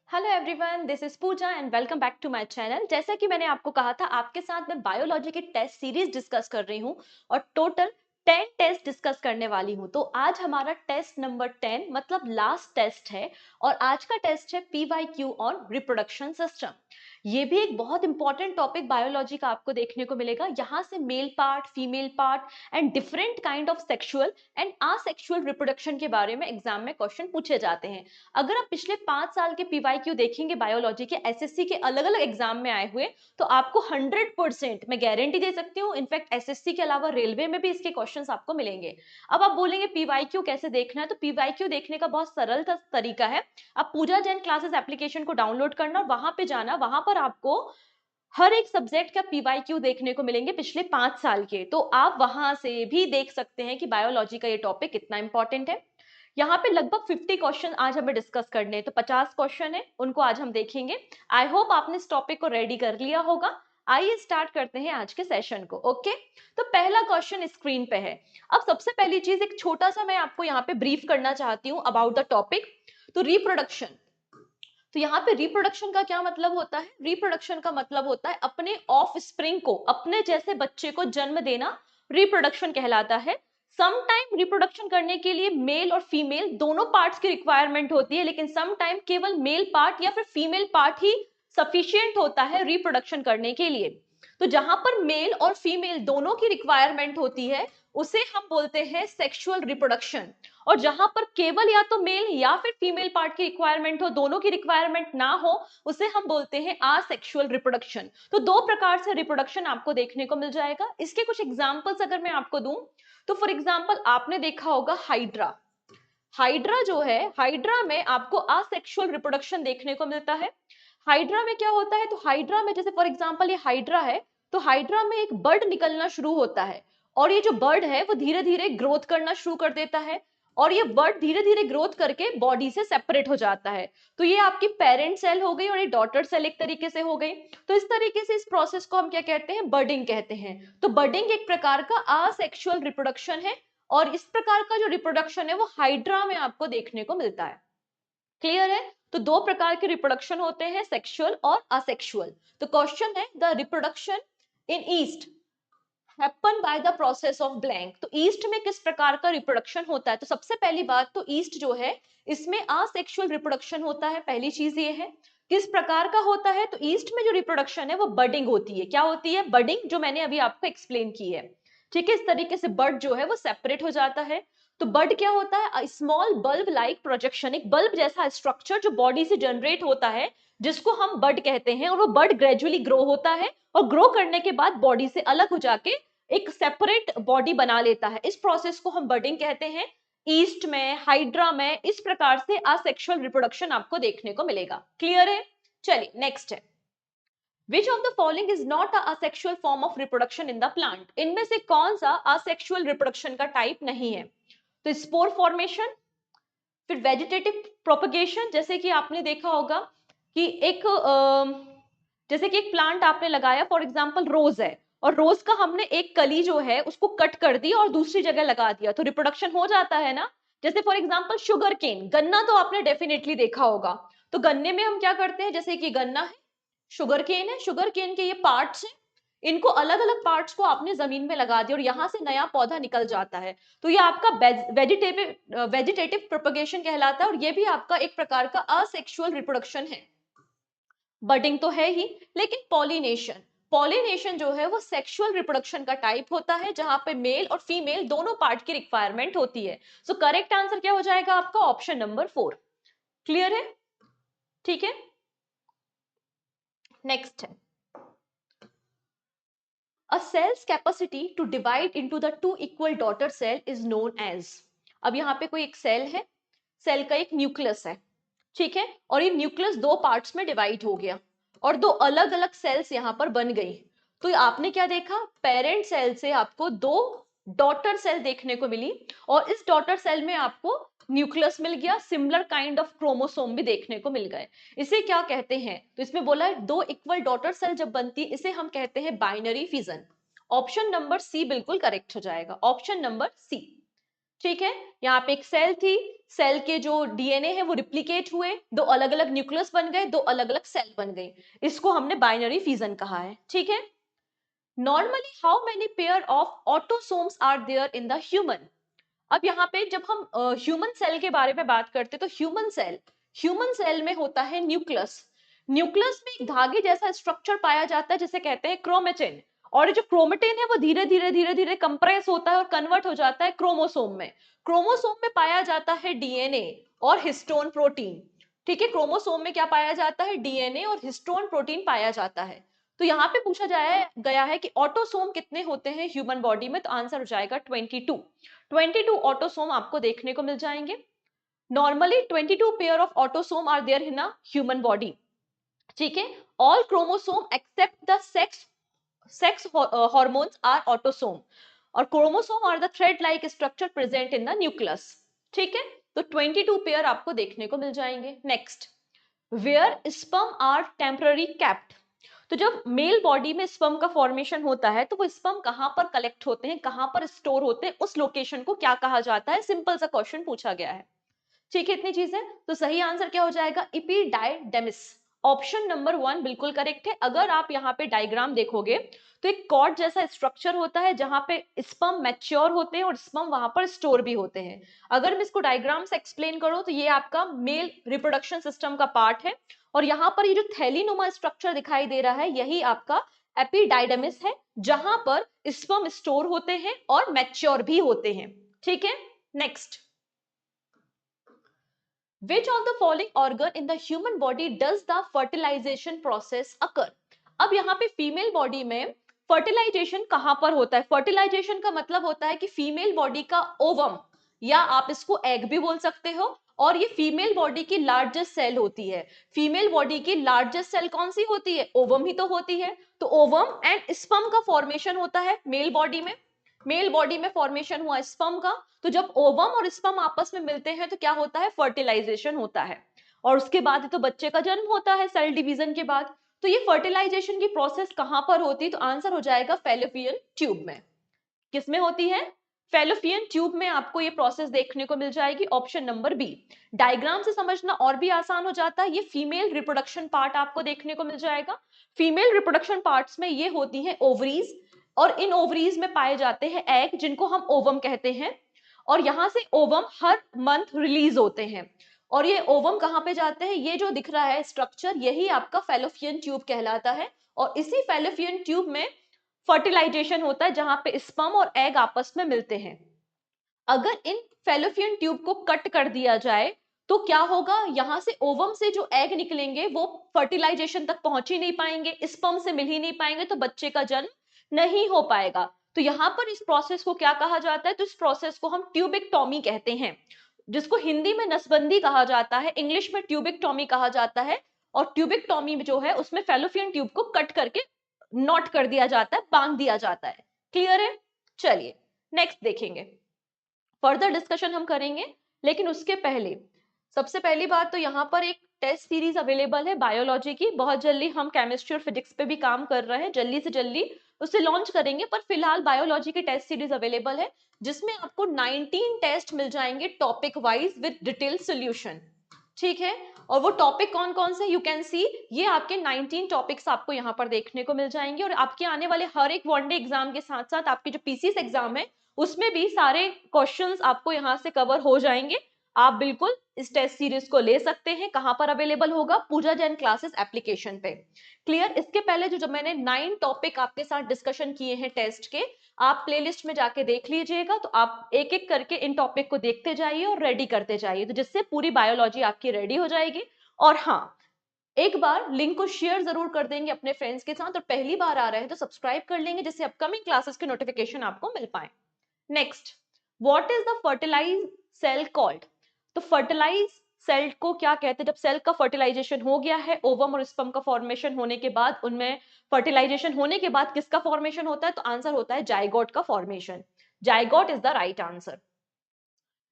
Hello everyone, this is Pooja and welcome back to my channel. जैसा कि मैंने आपको कहा था, आपके साथ मैं बायोलॉजी की टेस्ट सीरीज डिस्कस कर रही हूँ और टोटल 10 टेस्ट डिस्कस करने वाली हूँ। तो आज हमारा टेस्ट नंबर 10 मतलब लास्ट टेस्ट है और आज का टेस्ट है पीवाईक्यू ऑन रिप्रोडक्शन सिस्टम। ये भी एक बहुत इंपॉर्टेंट टॉपिक बायोलॉजी का आपको देखने को मिलेगा। यहाँ से male part, female part and different kind of sexual and asexual reproduction के बारे में एग्जाम में क्वेश्चन पूछे जाते हैं। अगर आप पिछले 5 साल के पीवाईक्यू देखेंगे बायोलॉजी के एसएससी के अलग अलग एग्जाम में आए हुए, तो आपको 100% मैं गारंटी दे सकती हूँ। इनफैक्ट एसएससी के अलावा रेलवे में भी इसके क्वेश्चंस आपको मिलेंगे। अब आप बोलेंगे पीवाईक्यू कैसे देखना है, तो पीवाईक्यू देखने का बहुत सरल तरीका है। आप पूजा जैन क्लासेस एप्लीकेशन को डाउनलोड करना और वहां पे जाना, वहां पर आपको हर एक सब्जेक्ट का पीवाईक्यू देखने को मिलेंगे पिछले 5 साल के। तो आप वहां से भी देख सकते हैं कि बायोलॉजी का ये टॉपिक कितना इंपॉर्टेंट है। यहाँ पे लगभग 50 क्वेश्चन आज हमें डिस्कस करने हैं, तो 50 क्वेश्चन है, उनको आज हम देखेंगे। आई होप आपने इस टॉपिक को रेडी कर लिया होगा। आइए स्टार्ट करते हैं आज के सेशन को। ओके, तो पहला क्वेश्चन स्क्रीन पे है। अब सबसे पहली चीज, एक छोटा सा मैं आपको यहाँ पे ब्रीफ करना चाहती हूँ अबाउट द टॉपिक। तो रिप्रोडक्शन, तो यहाँ पे रिप्रोडक्शन का क्या मतलब होता है? रिप्रोडक्शन का मतलब होता है अपने ऑफ स्प्रिंग को, अपने जैसे बच्चे को जन्म देना, रिप्रोडक्शन कहलाता है। सम टाइम रिप्रोडक्शन करने के लिए मेल और फीमेल दोनों पार्ट्स की रिक्वायरमेंट होती है, लेकिन सम टाइम केवल मेल पार्ट या फिर फीमेल पार्ट ही सफिशियंट होता है रिप्रोडक्शन करने के लिए। तो जहां पर मेल और फीमेल दोनों की रिक्वायरमेंट होती है, उसे हम बोलते हैं सेक्सुअल रिप्रोडक्शन। और जहां पर केवल या तो मेल या फिर फीमेल पार्ट की रिक्वायरमेंट हो, दोनों की रिक्वायरमेंट ना हो, उसे हम बोलते हैं असेक्सुअल रिप्रोडक्शन। तो दो प्रकार से रिप्रोडक्शन आपको देखने को मिल जाएगा। इसके कुछ एग्जांपल्स अगर मैं आपको दूं, तो फॉर एग्जांपल आपने देखा होगा हाइड्रा। हाइड्रा जो है, हाइड्रा में आपको असेक्सुअल रिप्रोडक्शन देखने को मिलता है। हाइड्रा में क्या होता है? तो हाइड्रा में जैसे फॉर एग्जांपल ये हाइड्रा है, तो हाइड्रा में एक बर्ड निकलना शुरू होता है और ये जो बर्ड है वो धीरे धीरे ग्रोथ करना शुरू कर देता है और ये बर्ड धीरे धीरे ग्रोथ करके बॉडी से सेपरेट हो जाता है। तो ये आपकी पेरेंट सेल हो गई और ये डॉटर सेल एक तरीके से हो गई। तो इस तरीके से इस प्रोसेस को हम क्या कहते हैं? बर्डिंग कहते हैं। तो बर्डिंग एक प्रकार का असेक्सुअल रिप्रोडक्शन है और इस प्रकार का जो रिप्रोडक्शन है वो हाइड्रा में आपको देखने को मिलता है। क्लियर है? तो दो प्रकार के रिप्रोडक्शन होते हैं, सेक्सुअल और असेक्सुअल। तो क्वेश्चन है, the reproduction in east happen by the process of blank. तो ईस्ट में किस प्रकार का रिप्रोडक्शन होता है? तो सबसे पहली बात तो ईस्ट जो है, इसमें असेक्सुअल रिप्रोडक्शन होता है। पहली चीज ये है, किस प्रकार का होता है? तो ईस्ट में जो रिप्रोडक्शन है वो बडिंग होती है। क्या होती है? बडिंग, जो मैंने अभी आपको एक्सप्लेन की है। ठीक है, इस तरीके से बर्ड जो है वो सेपरेट हो जाता है। तो बर्ड क्या होता है? स्मॉल बल्ब लाइक प्रोजेक्शन, एक बल्ब जैसा स्ट्रक्चर जो बॉडी से जनरेट होता है, जिसको हम बर्ड कहते हैं। और वो बर्ड ग्रेजुअली ग्रो होता है और ग्रो करने के बाद बॉडी से अलग हो जाके एक सेपरेट बॉडी बना लेता है। इस प्रोसेस को हम बर्डिंग कहते हैं। ईस्ट में, हाइड्रा में इस प्रकार से असेक्सुअल रिप्रोडक्शन आपको देखने को मिलेगा। क्लियर है? चलिए नेक्स्ट है, Which of the following is not a asexual form of reproduction in the plant? इनमें से कौन सा asexual reproduction का टाइप नहीं है? तो स्पोर फॉर्मेशन, फिर वेजिटेटिव प्रोपगेशन, जैसे कि आपने देखा होगा कि जैसे कि एक प्लांट आपने लगाया, फॉर एग्जांपल रोज है, और रोज का हमने एक कली जो है उसको कट कर दी और दूसरी जगह लगा दिया, तो रिप्रोडक्शन हो जाता है ना। जैसे फॉर एग्जांपल शुगर केन, गन्ना तो आपने डेफिनेटली देखा होगा। तो गन्ने में हम क्या करते हैं? जैसे कि गन्ना है, शुगर केन है, शुगर केन के ये पार्ट्स हैं, इनको अलग अलग पार्ट्स को आपने जमीन में लगा दिया और यहां से नया पौधा निकल जाता है। तो ये आपका वेजिटेटिव प्रोपगेशन कहलाता है और ये भी आपका एक प्रकार का असेक्सुअल रिप्रोडक्शन है। बडिंग तो है ही, लेकिन पॉलिनेशन, पॉलिनेशन जो है वो सेक्सुअल रिप्रोडक्शन का टाइप होता है, जहां पे मेल और फीमेल दोनों पार्ट की रिक्वायरमेंट होती है। सो करेक्ट आंसर क्या हो जाएगा आपका? Option number 4। क्लियर है? ठीक है, नेक्स्ट है, A cell's capacity to divide into the two equal daughter cell is known as। अब यहाँ पे कोई एक सेल है, सेल का एक न्यूक्लियस है, ठीक है, और ये न्यूक्लियस दो पार्ट्स में डिवाइड हो गया और दो अलग अलग सेल्स यहाँ पर बन गई। तो आपने क्या देखा? पेरेंट सेल से आपको दो डॉटर सेल देखने को मिली और इस डॉटर सेल में आपको न्यूक्लियस मिल गया, सिमिलर काइंड ऑफ क्रोमोसोम भी देखने को मिल गए। इसे क्या कहते हैं? तो इसमें बोला है दो इक्वल डॉटर सेल जब बनती है, इसे हम कहते हैं binary fission. Option number C बिल्कुल करेक्ट हो जाएगा, ऑप्शन नंबर सी। ठीक है, यहाँ पे एक सेल थी, सेल के जो डीएनए है वो रिप्लिकेट हुए, दो अलग अलग न्यूक्लियस बन गए, दो अलग अलग सेल बन गई, इसको हमने बाइनरी फिजन कहा है। ठीक है, normally how many pair of autosomes are there in the human. अब यहाँ पे जब हम ह्यूमन सेल के बारे में बात करते हैं तो ह्यूमन सेल में होता है न्यूक्लियस। न्यूक्लियस में एक धागे जैसा स्ट्रक्चर पाया जाता है जिसे कहते हैं क्रोमेटिन। और ये जो क्रोमेटिन है वो धीरे धीरे धीरे धीरे कंप्रेस होता है और कन्वर्ट हो जाता है क्रोमोसोम में। क्रोमोसोम में पाया जाता है डीएनए और हिस्टोन प्रोटीन। ठीक है, क्रोमोसोम में क्या पाया जाता है, डीएनए और हिस्टोन प्रोटीन पाया जाता है। तो यहाँ पे पूछा जाए गया है कि ऑटोसोम कितने होते हैं ह्यूमन बॉडी में, तो आंसर हो जाएगा 22। 22 ऑटोसोम आपको देखने को मिल जाएंगे। Normally 22 pair of autosome are there in a human body. ठीक है, all chromosome except the sex hormones are autosome, और chromosome are the thread like structure present in the nucleus. ठीक है, तो 22 पेयर आपको देखने को मिल जाएंगे। Next, where sperm are temporary kept. तो जब मेल बॉडी में स्पर्म का फॉर्मेशन होता है तो वो स्पर्म कहां पर कलेक्ट होते हैं, कहां पर स्टोर होते हैं, उस लोकेशन को क्या कहा जाता है, सिंपल सा क्वेश्चन पूछा गया है। ठीक है, इतनी चीजें, तो सही आंसर क्या हो जाएगा, इपीडायडेमिस। ऑप्शन नंबर 1 बिल्कुल करेक्ट है। अगर आप यहाँ पे डायग्राम देखोगे तो एक कॉर्ड जैसा स्ट्रक्चर होता है जहां पे स्पर्म मैच्योर होते हैं और स्पर्म वहां पर स्टोर भी होते हैं। अगर मैं इसको डायग्राम से एक्सप्लेन करूं तो ये आपका मेल रिप्रोडक्शन सिस्टम का पार्ट है, और यहाँ पर ये जो थैलीनुमा स्ट्रक्चर दिखाई दे रहा है यही आपका एपिडाइडमिस है, जहां पर स्पर्म स्टोर होते हैं और मैच्योर भी होते हैं। ठीक है, next, which of the following organ in the human body does the fertilization process occur। अब यहाँ पे फीमेल बॉडी में फर्टिलाइजेशन कहां पर होता है, फर्टिलाइजेशन का मतलब होता है कि फीमेल बॉडी का ओवम, या आप इसको एग भी बोल सकते हो, और ये फीमेल बॉडी की लार्जेस्ट सेल होती है। फीमेल बॉडी की लार्जेस्ट सेल कौन सी होती है, ओवम ही तो होती है। तो ओवम एंड स्पर्म का फॉर्मेशन होता है मेल बॉडी में। मेल बॉडी में फॉर्मेशन हुआ स्पर्म का, तो जब ओवम और स्पर्म आपस में मिलते हैं तो क्या होता है, फर्टिलाइजेशन होता है, और उसके बाद तो बच्चे का जन्म होता है सेल डिवीजन के बाद। तो ये फर्टिलाइजेशन की प्रोसेस कहां पर होती है, तो आंसर हो जाएगा फेलोपियन ट्यूब में। किसमें होती है, फेलोपियन ट्यूब में आपको ये प्रोसेस देखने को मिल जाएगी, ऑप्शन नंबर बी। डायग्राम से समझना और भी आसान हो जाता है, ये फीमेल रिप्रोडक्शन पार्ट आपको देखने को मिल जाएगा। फीमेल रिप्रोडक्शन पार्ट्स में ये होती है ओवरीज, और इन ओवरीज में पाए जाते हैं एग जिनको हम ओवम कहते हैं, और यहां से ओवम हर मंथ रिलीज होते हैं। और ये ओवम कहां पे जाते हैं, ये जो दिख रहा है स्ट्रक्चर यही आपका फेलोपियन ट्यूब कहलाता है, और इसी फेलोपियन ट्यूब में फर्टिलाइजेशन होता है जहां पे स्पर्म और एग आपस में मिलते हैं। अगर इन फेलोपियन ट्यूब को कट कर दिया जाए तो क्या होगा, यहां से ओवम से जो एग निकलेंगे वो फर्टिलाइजेशन तक पहुंच ही नहीं पाएंगे, स्पर्म से मिल ही नहीं पाएंगे, तो बच्चे का जन्म नहीं हो पाएगा। तो यहाँ पर इस प्रोसेस को क्या कहा जाता है, तो इस प्रोसेस को हम ट्यूबिकटॉमी कहते हैं, जिसको हिंदी में नसबंदी कहा जाता है, इंग्लिश में ट्यूबिकटॉमी कहा जाता है। और ट्यूबिकटॉमी जो है उसमें फेलोपियन ट्यूब को कट करके नॉट कर दिया जाता है, बांध दिया जाता है। क्लियर है, चलिए नेक्स्ट देखेंगे, फर्दर डिस्कशन हम करेंगे। लेकिन उसके पहले सबसे पहली बात तो यहाँ पर एक टेस्ट सीरीज अवेलेबल है बायोलॉजी की, बहुत जल्दी हम केमिस्ट्री और फिजिक्स पे भी काम कर रहे हैं, जल्दी से जल्दी उसे लॉन्च करेंगे, पर फिलहाल बायोलॉजी की टेस्ट सीरीज अवेलेबल है जिसमें आपको 19 टेस्ट मिल जाएंगे topic wise with detail solution. ठीक है, और वो टॉपिक कौन कौन से, यू कैन सी, ये आपके 19 टॉपिक्स आपको यहाँ पर देखने को मिल जाएंगे, और आपके आने वाले हर एक वनडे एग्जाम के साथ साथ आपके जो पीसीएस एग्जाम है उसमें भी सारे क्वेश्चंस आपको यहाँ से कवर हो जाएंगे। आप बिल्कुल इस टेस्ट सीरीज को ले सकते हैं। कहां पर अवेलेबल होगा, पूजा जैन क्लासेस एप्लीकेशन पे। क्लियर, इसके पहले जो जब मैंने 9 टॉपिक आपके साथ डिस्कशन किए हैं टेस्ट के, आप प्लेलिस्ट में जाके देख लीजिएगा, तो आप एक एक करके इन टॉपिक को देखते जाइए और रेडी करते जाइए, तो जिससे पूरी बायोलॉजी आपकी रेडी हो जाएगी। और हाँ, एक बार लिंक को शेयर जरूर कर देंगे अपने फ्रेंड्स के साथ, और पहली बार आ रहे हैं तो सब्सक्राइब कर लेंगे जिससे अपकमिंग क्लासेस के नोटिफिकेशन आपको मिल पाए। Next, what is the fertilize cell called. तो फर्टिलाइज सेल को क्या कहते हैं, जब सेल का फर्टिलाइजेशन हो गया है, ओवम और स्पर्म का फॉर्मेशन होने के बाद, उनमें फर्टिलाइजेशन होने के बाद किसका फॉर्मेशन होता है, तो आंसर होता है जाइगोट का formation. Zygote is the right answer.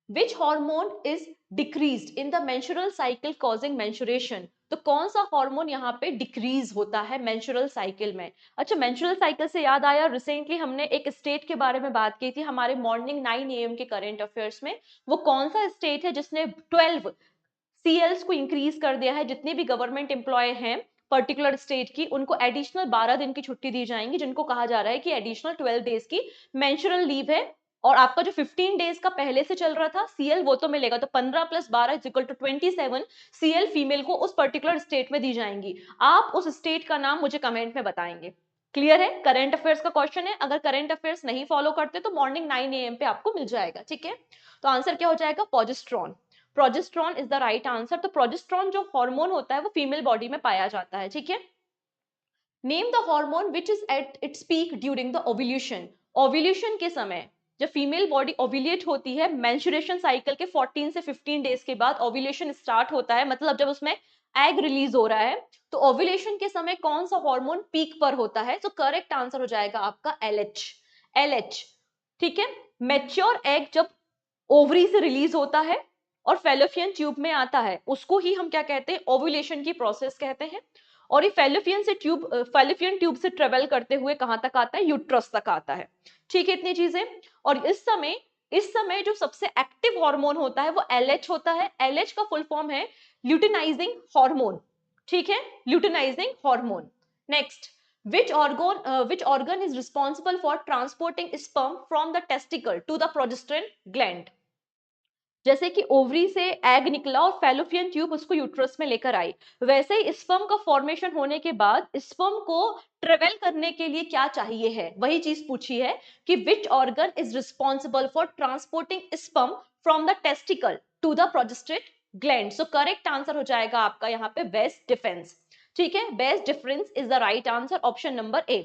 Which hormone is decreased in the menstrual cycle causing menstruation. तो कौन सा हार्मोन यहाँ पे डिक्रीज होता है मेंस्ट्रुअल साइकिल में। अच्छा, मेंस्ट्रुअल साइकिल से याद आया, रिसेंटली हमने एक स्टेट के बारे में बात की थी हमारे मॉर्निंग 9 AM के करंट अफेयर्स में। वो कौन सा स्टेट है जिसने 12 सीएल्स को इंक्रीज कर दिया है। जितने भी गवर्नमेंट एम्प्लॉय हैं पर्टिकुलर स्टेट की, उनको एडिशनल 12 दिन की छुट्टी दी जाएंगी, जिनको कहा जा रहा है कि एडिशनल 12 डेज की मेंस्ट्रुअल लीव है। और आपका जो 15 डेज का पहले से चल रहा था सीएल, वो तो मिलेगा। तो 15 + 12 = 27 सीएल फीमेल को उस पर्टिकुलर स्टेट में दी जाएंगी। आप उस स्टेट का नाम मुझे कमेंट में बताएंगे। क्लियर है? करंट अफेयर्स का क्वेश्चन है। अगर करंट अफेयर्स नहीं फॉलो करते तो मॉर्निंग 9 AM पे आपको मिल जाएगा। ठीक है, तो आंसर क्या हो जाएगा? Progesterone. Progesterone is the right answer. तो प्रोजेस्टेरॉन जो हार्मोन होता है वो फीमेल बॉडी में पाया जाता है। ठीक है, name the hormone which is at its peak during the ovulation. Ovulation के समय जब फीमेल बॉडी ओव्यूलेट होती है, मेंस्ट्रुएशन साइकिल के 14 से 15 डेज के बाद ओव्यूलेशन स्टार्ट होता है, मतलब जब उसमें एग रिलीज हो रहा है, तो ओव्यूलेशन के समय कौन सा हार्मोन पीक पर होता है? तो करेक्ट आंसर हो जाएगा आपका एलएच। एलएच। ठीक है, मैच्योर एग जब ओवरी से रिलीज होता है और फेलोपियन ट्यूब में आता है, उसको ही हम क्या कहते हैं? ओव्यूलेशन की प्रोसेस कहते हैं। और ये फेलोपियन ट्यूब से ट्रेवल करते हुए कहां तक आता है? यूट्रस तक आता है। ठीक है, इतनी चीजें। और इस समय जो सबसे एक्टिव हार्मोन होता है वो एलएच होता है। एलएच का फुल फॉर्म है ल्यूटिनाइजिंग हार्मोन। ठीक है, luteinizing hormone. Next, which organ is responsible for transporting sperm from the testicle to the progesterone gland। जैसे कि ओवरी से एग निकला और फेलोपियन ट्यूब उसको यूट्रस में लेकर आई, वैसे ही स्पर्म का फॉर्मेशन होने के बाद स्पर्म को ट्रेवल करने के लिए क्या चाहिए है, वही चीज पूछी है कि which organ is responsible for transporting sperm from the testicle to the prostate gland. So correct answer हो जाएगा आपका यहाँ पे वेस डिफरेंस। ठीक है, वेस difference is the right answer, option number A.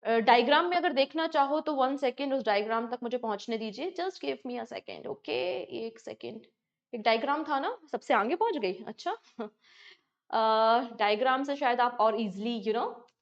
Diagram में अगर देखना चाहो तो 1 सेकेंड उस डायग्राम तक मुझे पहुंचने दीजिए। Just give me a second. Okay, एक सेकेंड। एक डायग्राम था ना, सबसे आगे पहुंच गई। अच्छा, डायग्राम से शायद आप और इजिली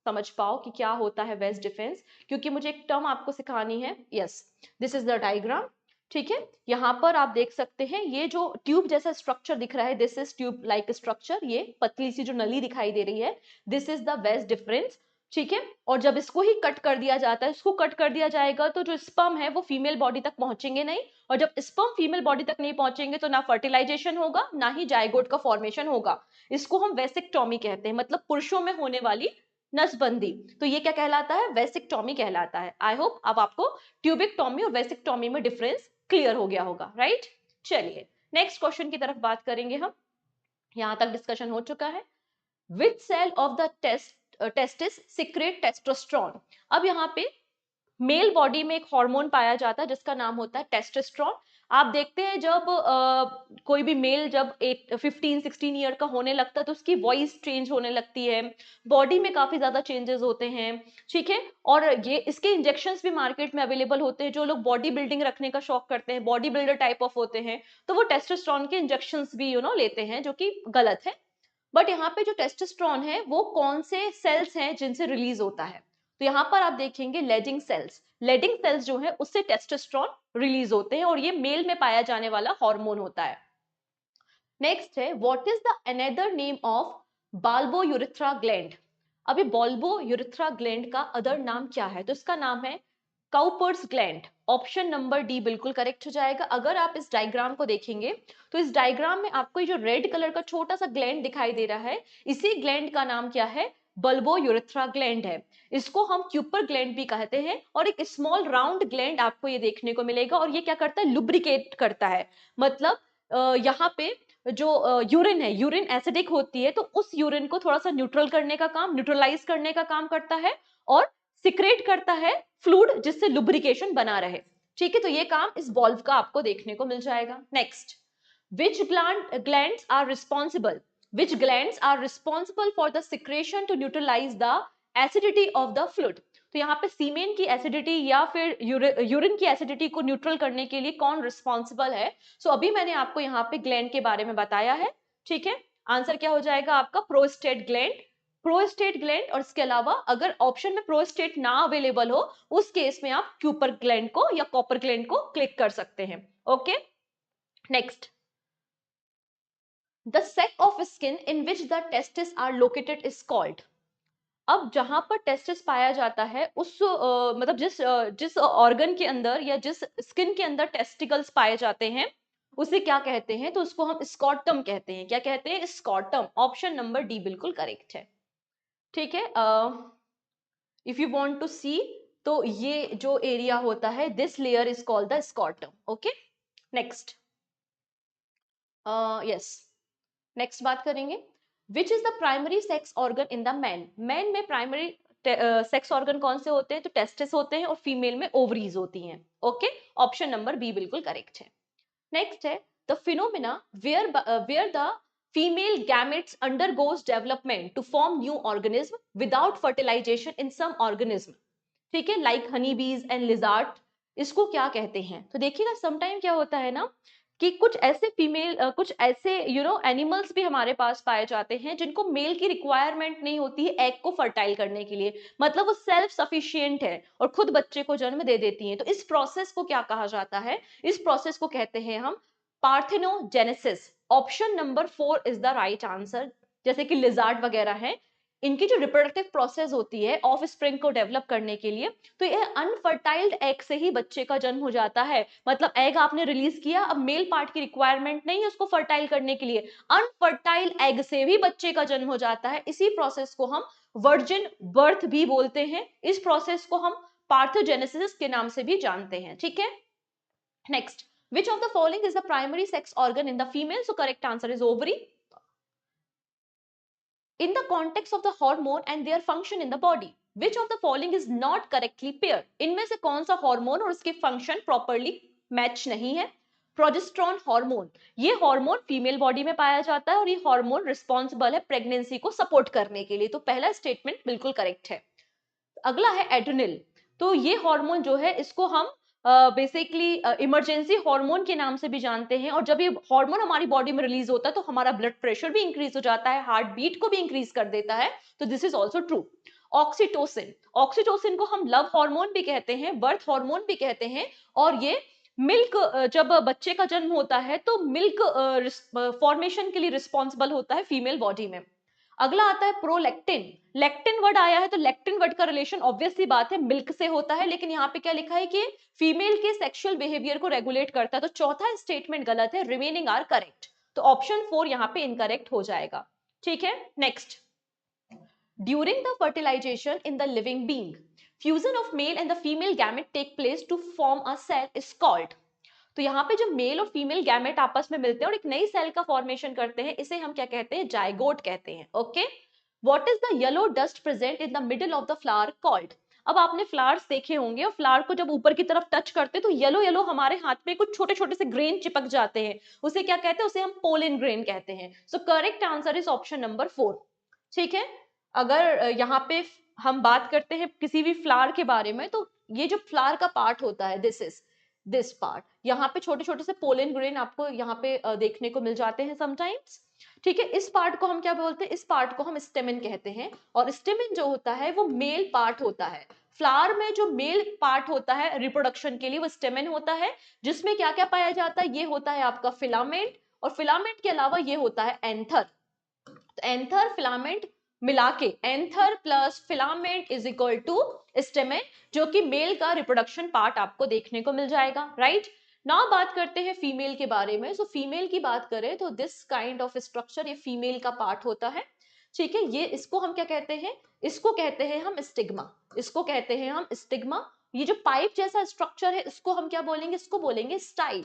समझ पाओ कि क्या होता है वेस्ट डिफेंस, क्योंकि मुझे एक टर्म आपको सिखानी है। Yes, this is the diagram. ठीक है, यहाँ पर आप देख सकते हैं ये जो ट्यूब जैसा स्ट्रक्चर दिख रहा है, this is tube like structure. ये पतली सी जो नली दिखाई दे रही है, this is the vas deferens. ठीक है, और जब इसको ही कट कर दिया जाता है, इसको कट कर दिया जाएगा, तो जो स्पर्म है वो फीमेल बॉडी तक पहुंचेंगे नहीं। और जब स्पर्म फीमेल बॉडी तक नहीं पहुंचेंगे तो ना फर्टिलाइजेशन होगा, ना ही जाइगोट का फॉर्मेशन होगा। इसको हम वेसिक्टोमी कहते हैं, मतलब पुरुषों में होने वाली नसबंदी। तो ये क्या कहलाता है? वेसिक्टोमी कहलाता है। आई होप अब आपको ट्यूबिक्टोमी और वेसिक्टोमी में डिफरेंस क्लियर हो गया होगा, राइट। चलिए नेक्स्ट क्वेश्चन की तरफ बात करेंगे हम। यहां तक डिस्कशन हो चुका है। Which cell of the testis secrete testosterone. अब यहाँ पे मेल बॉडी में एक हार्मोन पाया जाता है जिसका नाम होता है टेस्टोस्टेरोन। आप देखते हैं जब कोई भी मेल जब 15-16 ईयर का होने लगता है तो उसकी वॉइस चेंज होने लगती है, बॉडी में काफी ज्यादा चेंजेस होते हैं। ठीक है, और ये इसके इंजेक्शंस भी मार्केट में अवेलेबल होते हैं। जो लोग बॉडी बिल्डिंग रखने का शौक करते हैं, बॉडी बिल्डर टाइप ऑफ होते हैं, तो वो टेस्टोस्टेरोन के इंजेक्शंस भी लेते हैं, जो कि गलत है। बट यहाँ पे जो टेस्टोस्टेरोन है वो कौन से सेल्स हैं जिनसे रिलीज होता है? तो यहाँ पर आप देखेंगे लेडिंग सेल्स। लेडिंग सेल्स जो है उससे टेस्टोस्टेरोन रिलीज होते हैं और ये मेल में पाया जाने वाला हार्मोन होता है। नेक्स्ट है, what is the another name of Balbo urethra gland. अभी बाल्बो यूरिथ्रा ग्लैंड का अदर नाम क्या है? तो इसका नाम है Cowper's gland. Option number D बिल्कुल करेक्ट हो जाएगा। अगर आप इस डायग्राम को देखेंगे तो इस डायग्राम में आपको ये जो रेड कलर का छोटा सा ग्लैंड दिखाई दे रहा है, इसी ग्लैंड का नाम क्या है? बल्बो यूरिथ्रा ग्लैंड है। इसको हम क्यूपर ग्लैंड भी कहते हैं। और एक स्मॉल राउंड ग्लैंड आपको ये देखने को मिलेगा और ये क्या करता है? लुब्रिकेट करता है। मतलब यहाँ पे जो यूरिन है, यूरिन एसिडिक होती है, तो उस यूरिन को थोड़ा सा न्यूट्रल करने का काम, न्यूट्रलाइज करने का काम करता है और सिक्रेट करता है फ्लूइड, जिससे लुब्रिकेशन बना रहे। ठीक है, तो ये काम इस बॉल्व का आपको देखने को मिल जाएगा। Next, which glands are responsible for the secretion to neutralize the acidity of the fluid। तो यहाँ पे सीमेन की एसिडिटी या फिर यूरिन की एसिडिटी को न्यूट्रल करने के लिए कौन रिस्पॉन्सिबल है? सो अभी मैंने आपको यहाँ पे ग्लैंड के बारे में बताया है। ठीक है, आंसर क्या हो जाएगा आपका? Prostate gland. प्रोस्टेट ग्लैंड, और इसके अलावा अगर ऑप्शन में प्रोस्टेट ना अवेलेबल हो उस केस में आप क्यूपर ग्लैंड को या कॉपर ग्लैंड को क्लिक कर सकते हैं। Okay, next, the sac of skin in which the testes are located is called। अब जहां पर टेस्टिस पाया जाता है उस मतलब जिस ऑर्गन के अंदर या जिस स्किन के अंदर टेस्टिकल्स पाए जाते हैं उसे क्या कहते हैं, तो उसको हम स्कॉटम कहते हैं। क्या कहते हैं? स्कॉटम। ऑप्शन नंबर डी बिल्कुल करेक्ट है। ठीक है, इफ यू वांट टू सी, तो ये जो एरिया होता है, this layer is called the scrotum. Okay, next, yes, next बात करेंगे, which is the primary sex organ in the man. Man में प्राइमरी सेक्स ऑर्गन कौन से होते हैं? तो टेस्टिस होते हैं और फीमेल में ओवरीज होती हैं। ओके, ऑप्शन नंबर बी बिल्कुल करेक्ट है। नेक्स्ट है, the phenomena where the female gametes undergoes development to form new organism without fertilization in some organism। ठीक है, लाइक हनी बीज एंड लिजार्ड, इसको क्या कहते हैं? तो देखिएगा समटाइम क्या होता है ना कि कुछ ऐसे कुछ ऐसे एनिमल्स भी हमारे पास पाए जाते हैं जिनको मेल की रिक्वायरमेंट नहीं होती है एग को फर्टाइल करने के लिए, मतलब वो सेल्फ सफिशिएंट है और खुद बच्चे को जन्म दे देती हैं। तो इस प्रोसेस को क्या कहा जाता है? इस प्रोसेस को कहते हैं हम parthenogenesis. Option number 4 is the right answer. जैसे कि लिजार्ड वगैरह है, इनकी जो रिप्रोडक्टिव प्रोसेस होती है ऑफ स्प्रिंग को डेवलप करने के लिए, तो ये अनफर्टाइल्ड एग से ही बच्चे का जन्म हो जाता है। मतलब एग आपने रिलीज किया, अब मेल पार्ट की रिक्वायरमेंट नहीं है उसको फर्टाइल करने के लिए, अनफर्टाइल एग से भी बच्चे का जन्म हो जाता है। इसी प्रोसेस को हम वर्जिन बर्थ भी बोलते हैं। इस प्रोसेस को हम पार्थोजेनेसिस के नाम से भी जानते हैं। ठीक है, next, which of the following is the primary sex organ in the female? So correct answer is ovary। In the context of the hormone and their function in the body, which of the following is not correctly paired? इनमें से कौन सा hormone और उसके function properly match नहीं है? Progesterone hormone, ये hormone female body में पाया जाता है और ये हार्मोन रिस्पॉन्सिबल है प्रेगनेंसी को सपोर्ट करने के लिए। तो पहला स्टेटमेंट बिल्कुल करेक्ट है। अगला है एड्रिनल, तो ये हार्मोन जो है इसको हम बेसिकली इमरजेंसी हार्मोन के नाम से भी जानते हैं, और जब ये हार्मोन हमारी बॉडी में रिलीज होता है तो हमारा ब्लड प्रेशर भी इंक्रीज हो जाता है, हार्ट बीट को भी इंक्रीज कर देता है। तो this is also true. Oxytocin, oxytocin को हम लव हार्मोन भी कहते हैं, बर्थ हार्मोन भी कहते हैं, और ये मिल्क, जब बच्चे का जन्म होता है तो मिल्क फॉर्मेशन के लिए रिस्पॉन्सिबल होता है फीमेल बॉडी में। अगला आता है प्रोलैक्टिन। लेक्टिन वर्ड आया है तो लेक्टिन वर्ड का रिलेशन ऑब्वियस सी बात है मिल्क से होता है, लेकिन यहाँ पे क्या लिखा है कि फीमेल के सेक्सुअल बिहेवियर को रेगुलेट करता है। तो चौथा स्टेटमेंट गलत है, रिमेनिंग आर करेक्ट। तो ऑप्शन 4 यहाँ पे इनकरेक्ट हो जाएगा। ठीक है, next, during the fertilization in the living being, fusion of male and the female gamete take place to form a cell is called. तो यहाँ पे जो मेल और फीमेल गैमेट आपस में मिलते हैं और एक नई सेल का फॉर्मेशन करते हैं, इसे हम क्या कहते हैं? जाइगोट कहते हैं। Okay, what is the yellow dust present in the middle of the flower called. अब आपने फ्लावर्स देखे होंगे और फ्लावर को जब ऊपर की तरफ टच करते हैं तो येलो येलो हमारे हाथ में कुछ छोटे छोटे से ग्रेन चिपक जाते हैं, उसे क्या कहते हैं? उसे हम पोलन ग्रेन कहते हैं। सो correct answer is option number 4। ठीक है, अगर यहाँ पे हम बात करते हैं किसी भी फ्लावर के बारे में, तो ये जो फ्लावर का पार्ट होता है, दिस पार्ट, यहाँ पे छोटे छोटे से पोलन ग्रेन आपको यहाँ पे देखने को मिल जाते हैं समटाइम्स। ठीक है, इस पार्ट को हम क्या बोलते हैं? इस पार्ट को हम स्टेमेन कहते हैं, और स्टेमेन जो होता है वो मेल पार्ट होता है। फ्लावर में जो मेल पार्ट होता है रिप्रोडक्शन के लिए वो स्टेमेन होता है, जिसमें क्या क्या पाया जाता है? ये होता है आपका फिलामेंट, और फिलामेंट के अलावा ये होता है एंथर। तो एंथर फिलामेंट मिला के, anther plus filament is equal to stamen, जो कि मेल का रिप्रोडक्शन पार्ट आपको देखने को मिल जाएगा। राइट, नाउ बात करते हैं फीमेल के बारे में। सो फीमेल की बात करें तो दिस काइंड ऑफ स्ट्रक्चर, ये फीमेल का पार्ट होता है। ठीक है, ये इसको हम क्या कहते हैं? इसको कहते हैं हम स्टिग्मा। इसको कहते हैं हम स्टिग्मा। ये जो पाइप जैसा स्ट्रक्चर है इसको हम क्या बोलेंगे? इसको बोलेंगे स्टाइल।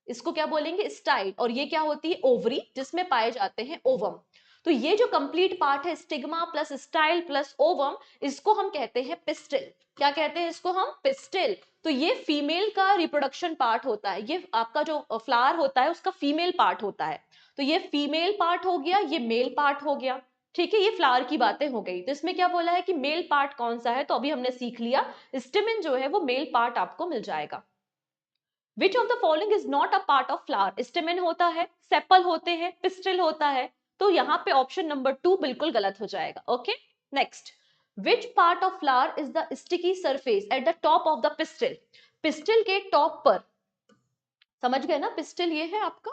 इसको क्या बोलेंगे? स्टाइल। और ये क्या होती है? ओवरी, जिसमें पाए जाते हैं ओवम। तो ये जो कंप्लीट पार्ट है stigma plus style plus ovum, इसको हम कहते हैं पिस्टिल। क्या कहते हैं इसको हम? पिस्टिल। तो ये फीमेल का रिप्रोडक्शन पार्ट होता है, ये आपका जो फ्लावर होता है उसका फीमेल पार्ट होता है। तो ये फीमेल पार्ट हो गया, ये मेल पार्ट हो गया। ठीक है, ये फ्लावर की बातें हो गई। तो इसमें क्या बोला है कि मेल पार्ट कौन सा है? तो अभी हमने सीख लिया, स्टेमेन जो है वो मेल पार्ट आपको मिल जाएगा। Which of the following is not a part of flower? Stamen होता है, सेपल होते हैं, पिस्टिल होता है। तो यहाँ पे ऑप्शन नंबर 2 बिल्कुल गलत हो जाएगा। Okay, next, which part of flower is the sticky surface at the top of the pistil? Pistil के टॉप पर समझ गए ना, पिस्टल ये है आपका,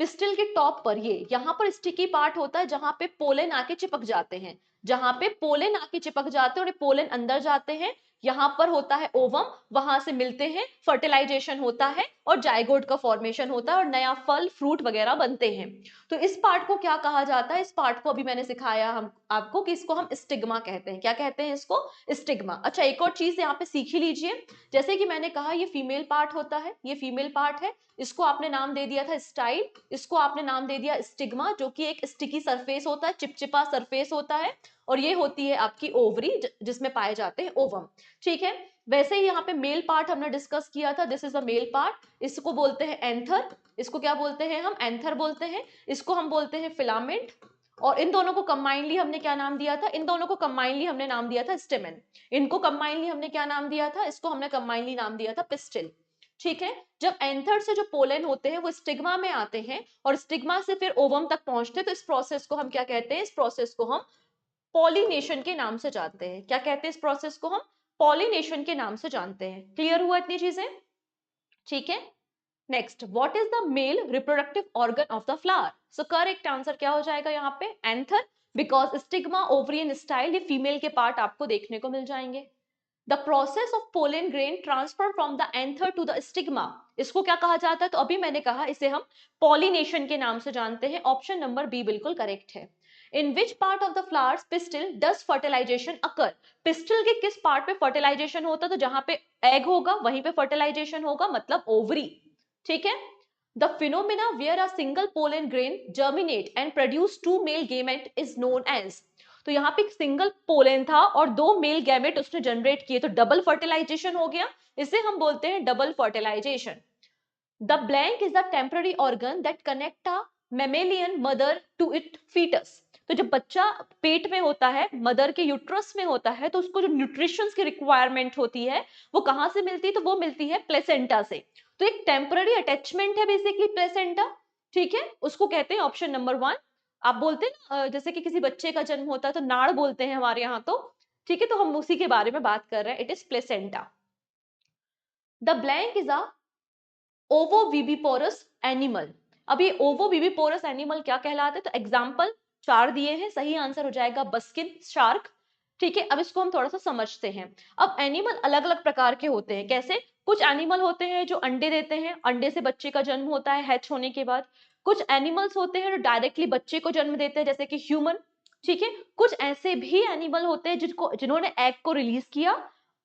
पिस्टल के टॉप पर ये यहाँ पर स्टिकी पार्ट होता है जहां पे पोलन आके चिपक जाते हैं, जहां पे पोलन आके चिपक जाते हैं और पोलन अंदर जाते हैं, यहाँ पर होता है ओवम, वहां से मिलते हैं, फर्टिलाइजेशन होता है और जाइगोट का फॉर्मेशन होता है और नया फल फ्रूट वगैरह बनते हैं। तो इस पार्ट को क्या कहा जाता है, इस पार्ट को अभी मैंने सिखाया हम आपको कि इसको हम स्टिग्मा कहते हैं। क्या कहते हैं इसको, स्टिग्मा। अच्छा, एक और चीज यहाँ पे सीख ही लीजिए, जैसे कि मैंने कहा ये फीमेल पार्ट होता है, ये फीमेल पार्ट है, इसको आपने नाम दे दिया था स्टाइल, इसको आपने नाम दे दिया स्टिग्मा, जो कि एक स्टिकी सरफेस होता है, चिपचिपा सरफेस होता है, और ये होती है आपकी ओवरी जिसमें पाए जाते हैं ओवम। ठीक है, वैसे ही यहाँ पे मेल पार्ट हमने डिस्कस किया था, this is a male part, इसको बोलते हैं एंथर, इसको क्या बोलते हैं हम, एंथर बोलते हैं, इसको हम बोलते हैं फिलामेंट, और इन दोनों को कंबाइनली हमने क्या नाम दिया था, इन दोनों को कंबाइनली हमने नाम दिया था स्टेमेन, इनको कंबाइनली हमने क्या नाम दिया था, इसको हमने कंबाइनली नाम दिया था पिस्टिल। ठीक है, जब एंथर से जो पोलन होते हैं वो स्टिग्मा में आते हैं और स्टिग्मा से फिर ओवम तक पहुंचते हैं, तो इस प्रोसेस को हम क्या कहते हैं, इस प्रोसेस को हम पॉलिनेशन के नाम से जानते हैं। क्या कहते हैं इस प्रोसेस को हम, पॉलिनेशन के नाम से जानते हैं। क्लियर हुआ इतनी चीजें? ठीक है, next, what is the male reproductive organ of the flower? So correct answer क्या हो जाएगा यहाँ पे, anther, because stigma, ovary and style ये फीमेल के पार्ट आपको देखने को मिल जाएंगे। The process of pollen grain transfer from the anther to the stigma, इसको क्या कहा जाता है, तो अभी मैंने कहा इसे हम पॉलिनेशन के नाम से जानते हैं। ऑप्शन नंबर बी बिल्कुल करेक्ट है। In which part of the flowers pistil does fertilization occur? Pistil के किस पार्ट पे फर्टिलाइजेशन होता है, तो जहां पे एग होगा वहीं पे फर्टिलाइजेशन होगा, मतलब ओवरी। ठीक है, the phenomena where a single pollen grain germinate and produce two male gamete is known as, तो यहाँ पे एक सिंगल पोलन था और दो मेल गैमेट उसने जनरेट किए, तो डबल फर्टिलाइजेशन हो गया, इसे हम बोलते हैं double fertilization. The blank is the temporary organ that connect a mammalian mother to it foetus, तो जब बच्चा पेट में होता है, मदर के यूट्रस में होता है, तो उसको जो न्यूट्रिशंस की रिक्वायरमेंट होती है वो कहां से मिलती है, तो वो मिलती है प्लेसेंटा से। तो एक टेम्पररी अटैचमेंट है बेसिकली प्लेसेंटा। ठीक है, उसको कहते हैं ऑप्शन नंबर वन। आप बोलते हैं ना जैसे कि किसी बच्चे का जन्म होता है तो नाड़ बोलते हैं हमारे यहाँ तो, ठीक है, तो हम उसी के बारे में बात कर रहे हैं, it is placenta. The blank is a ओवोविविपोरस animal. अब ये ओवोविविपोरस एनिमल क्या कहलाते हैं, तो एग्जाम्पल चार दिए हैं, सही आंसर हो जाएगा बस्किन शार्क। ठीक है, अब इसको हम थोड़ा सा समझते हैं। अब एनिमल अलग अलग प्रकार के होते हैं, कैसे, कुछ एनिमल होते हैं जो अंडे देते हैं, अंडे से बच्चे का जन्म होता है हैच होने के बाद। कुछ एनिमल्स होते हैं जो डायरेक्टली बच्चे को जन्म देते हैं, जैसे कि ह्यूमन। ठीक है, कुछ ऐसे भी एनिमल होते हैं जिन्होंने एग को रिलीज किया,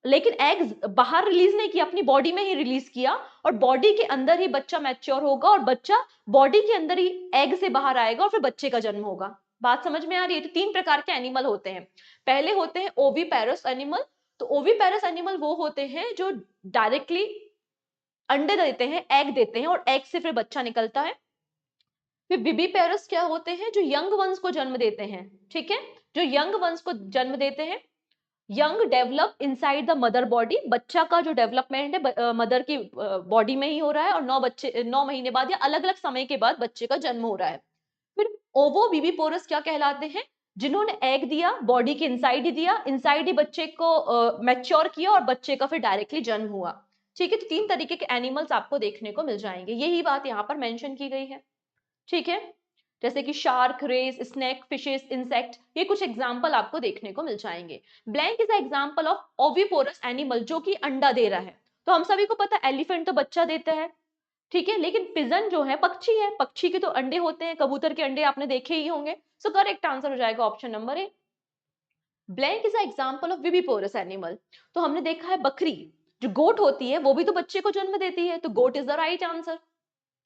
लेकिन एग बाहर रिलीज नहीं किया, अपनी बॉडी में ही रिलीज किया, और बॉडी के अंदर ही बच्चा मैच्योर होगा और बच्चा बॉडी के अंदर ही एग से बाहर आएगा और फिर बच्चे का जन्म होगा। बात समझ में आ रही है? तो तीन प्रकार के एनिमल होते हैं। पहले होते हैं ओवीपेरस एनिमल, तो ओवीपेरस एनिमल वो होते हैं जो डायरेक्टली अंडे देते हैं, एग देते हैं और एग से फिर बच्चा निकलता है। फिर विविपेरस क्या होते हैं, जो यंग वंस को जन्म देते हैं। ठीक है, जो यंग वंस को जन्म देते हैं, young develop inside the mother body, बच्चा का जो डेवलपमेंट है मदर की बॉडी में ही हो रहा है और 9 महीने बाद या अलग अलग समय के बाद बच्चे का जन्म हो रहा है। फिर ओवो विविपोरस क्या कहलाते हैं, जिन्होंने एग दिया, बॉडी के इनसाइड ही दिया, इनसाइड ही बच्चे को मैच्योर किया और बच्चे का फिर डायरेक्टली जन्म हुआ। ठीक है, तो तीन तरीके के एनिमल्स आपको देखने को मिल जाएंगे, यही बात यहाँ पर मेंशन की गई है। ठीक है, जैसे कि shark, rays, snake, fishes, insect, ये कुछ एग्जाम्पल आपको देखने को मिल जाएंगे। Blank is example of oviparous animal, जो कि अंडा दे रहा है। तो हम सभी को पता है एलिफेंट तो बच्चा देता है, ठीक है, लेकिन पिजन जो है पक्षी है, पक्षी के तो अंडे होते हैं, कबूतर के अंडे आपने देखे ही होंगे। सो करेक्ट आंसर हो जाएगा option number A. Blank is example of viviparous animal, तो हमने देखा है बकरी, जो गोट होती है वो भी तो बच्चे को जन्म देती है, तो गोट इज द राइट आंसर।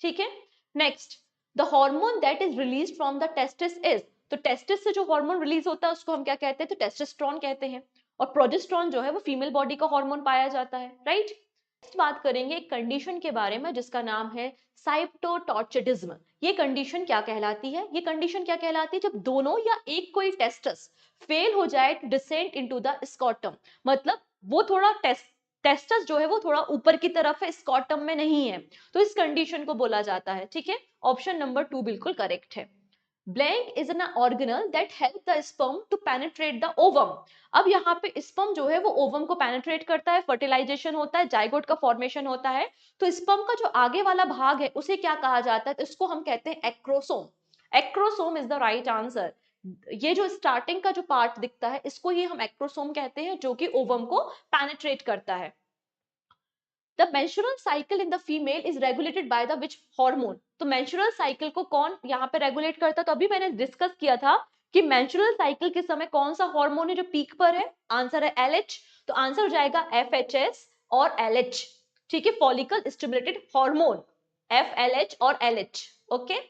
ठीक है, next, the hormone that is release from the testis is, तो टेस्टिस से जो हार्मोन रिलीज होता है उसको हम क्या कहते हैं, तो टेस्टोस्टेरोन कहते हैं, और प्रोजेस्टेरोन जो है वो फीमेल बॉडी का हार्मोन पाया जाता है, राइट। नेक्स्ट बात करेंगे एक कंडीशन के बारे में जिसका नाम है साइप्टोटॉर्चिडिज्म। ये कंडीशन क्या कहलाती है, ये कंडीशन क्या कहलाती है, जब दोनों या एक कोई टेस्टस फेल हो जाए to descent into the scrotum, मतलब वो थोड़ा टेस्टस जो है वो थोड़ा ऊपर की तरफ है, स्कॉटम में नहीं है, तो इस कंडीशन को बोला जाता है। ठीक है, ऑप्शन नंबर टू बिल्कुल करेक्ट है। Blank is an organelle that help the sperm to penetrate the ovum. अब यहाँ पे sperm जो है वो ओवम को पेनिट्रेट करता है, फर्टिलाइजेशन होता है, जाइगोट का फॉर्मेशन होता है। तो स्पर्म का जो आगे वाला भाग है उसे क्या कहा जाता है? तो इसको हम कहते हैं acrosome. Acrosome is the right answer. ये जो स्टार्टिंग का जो पार्ट दिखता है इसको ही हम एक्रोसोम कहते हैं, जो कि ओवम को पेनिट्रेट करता है। The menstrual cycle in the female is regulated by the which hormone? तो menstrual cycle को कौन यहाँ पे रेगुलेट करता है? तो अभी मैंने डिस्कस किया था कि menstrual cycle के समय कौन सा हार्मोन है जो पीक पर है? आंसर है LH। तो आंसर हो जाएगा FHS और LH। ठीक है, फॉलिकल स्टिमुलेटेड हार्मोन, FLH और LH। Okay.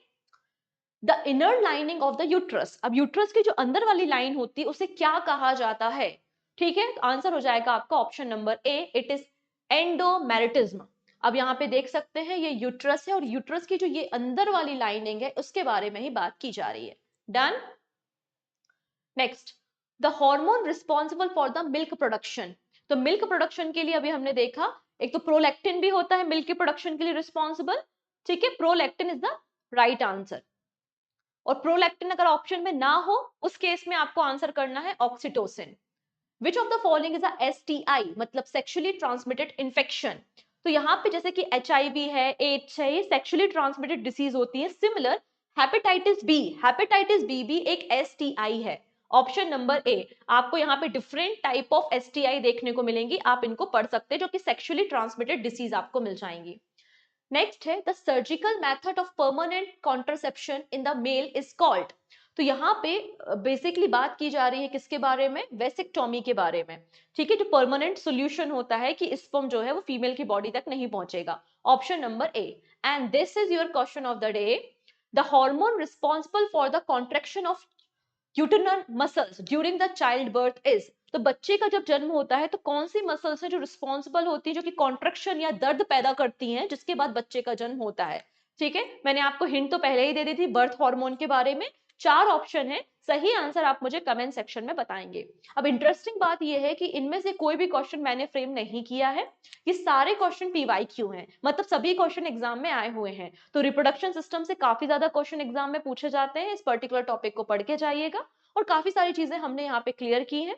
The inner lining of the uterus, अब यूट्रस की जो अंदर वाली लाइन होती है उसे क्या कहा जाता है? ठीक है, आंसर हो जाएगा आपका option number A, it is endometriosis. अब यहाँ पे देख सकते हैं ये यूट्रस है और यूट्रस की जो ये अंदर वाली लाइनिंग है उसके बारे में ही बात की जा रही है। Done. Next, the hormone responsible for the milk production. तो मिल्क प्रोडक्शन के लिए अभी हमने देखा एक तो प्रोलैक्टिन भी होता है मिल्क के प्रोडक्शन के लिए रिस्पॉन्सिबल। ठीक है, prolactin is the right answer. और प्रोलैक्टिन अगर ऑप्शन में ना हो उस केस में आपको आंसर करना है oxytocin. Which of the following is a STI, मतलब सेक्सुअली ट्रांसमिटेड इन्फेक्शन। तो यहाँ पे जैसे कि एचआईवी है, एड्स है, ये सेक्सुअली ट्रांसमिटेड डिसीज होती है। सिमिलर हेपेटाइटिस बी भी एक एसटीआई है। ऑप्शन नंबर ए, आपको यहाँ पे डिफरेंट टाइप ऑफ एसटीआई देखने को मिलेंगी, आप इनको पढ़ सकते हैं, जो कि सेक्सुअली ट्रांसमिटेड डिसीज आपको मिल जाएंगी। नेक्स्ट है the surgical method of permanent contraception in the male is called. तो यहाँ पे बेसिकली बात की जा रही है किसके बारे में? वेसिक्टोमी के बारे में। ठीक है, जो परमानेंट सोल्यूशन होता है कि स्पर्म जो है वो फीमेल की बॉडी तक नहीं पहुंचेगा। Option number A. And this is your question of the day. The hormone responsible for the contraction of uterine muscles during the child birth is. तो बच्चे का जब जन्म होता है तो कौन सी मसल्स है जो रिस्पॉन्सिबल होती है, जो कि कॉन्ट्रैक्शन या दर्द पैदा करती हैं जिसके बाद बच्चे का जन्म होता है? ठीक है, मैंने आपको हिंट तो पहले ही दे दी थी बर्थ हार्मोन के बारे में। 4 ऑप्शन है, सही आंसर आप मुझे कमेंट सेक्शन में बताएंगे। अब इंटरेस्टिंग बात यह है कि इनमें से कोई भी क्वेश्चन मैंने फ्रेम नहीं किया है, ये सारे क्वेश्चन पीवाईक्यू हैं, मतलब सभी क्वेश्चन एग्जाम में आए हुए हैं। तो रिप्रोडक्शन सिस्टम से काफी ज्यादा क्वेश्चन एग्जाम में पूछे जाते हैं, इस पर्टिकुलर टॉपिक को पढ़ के जाइएगा। और काफी सारी चीजें हमने यहाँ पे क्लियर की हैं।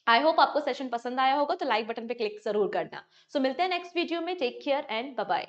आई होप आपको सेशन पसंद आया होगा, तो लाइक बटन पे क्लिक जरूर करना। सो मिलते हैं नेक्स्ट वीडियो में। Take care and bye bye.